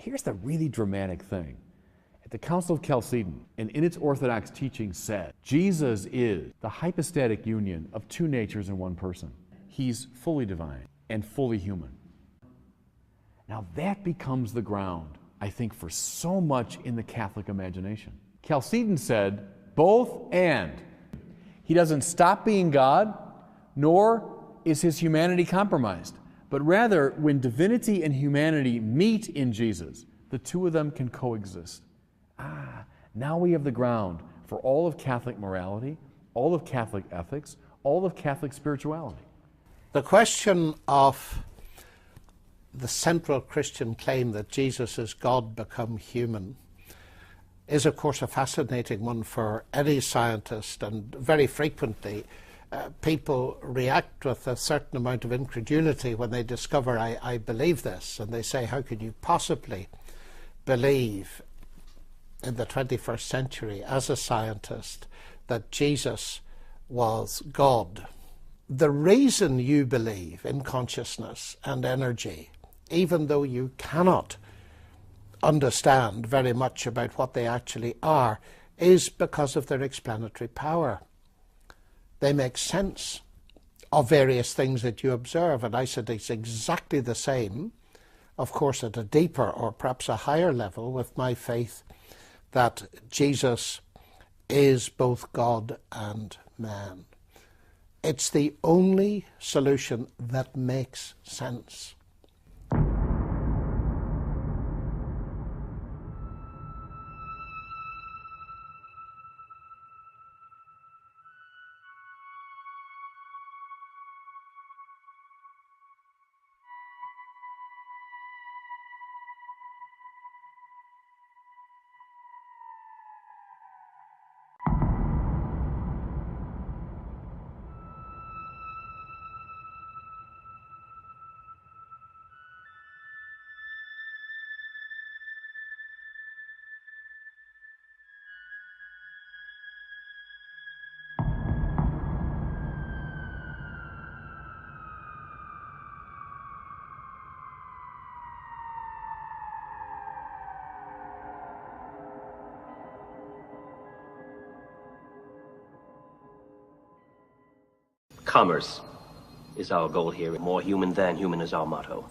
here's the really dramatic thing. At the Council of Chalcedon, and in its orthodox teaching said, Jesus is the hypostatic union of two natures in one person. He's fully divine and fully human. Now that becomes the ground, I think, for so much in the Catholic imagination. Chalcedon said, both and. He doesn't stop being God, nor is his humanity compromised. But rather, when divinity and humanity meet in Jesus, the two of them can coexist. Now we have the ground for all of Catholic morality, all of Catholic ethics, all of Catholic spirituality. The question of the central Christian claim that Jesus is God become human is, of course, a fascinating one for any scientist, and very frequently people react with a certain amount of incredulity when they discover I believe this, and they say, how could you possibly believe in the 21st century as a scientist that Jesus was God? The reason you believe in consciousness and energy, even though you cannot understand very much about what they actually are, is because of their explanatory power. They make sense of various things that you observe, and I said it's exactly the same, of course, at a deeper or perhaps a higher level with my faith that Jesus is both God and man. It's the only solution that makes sense. Commerce is our goal here. More human than human is our motto.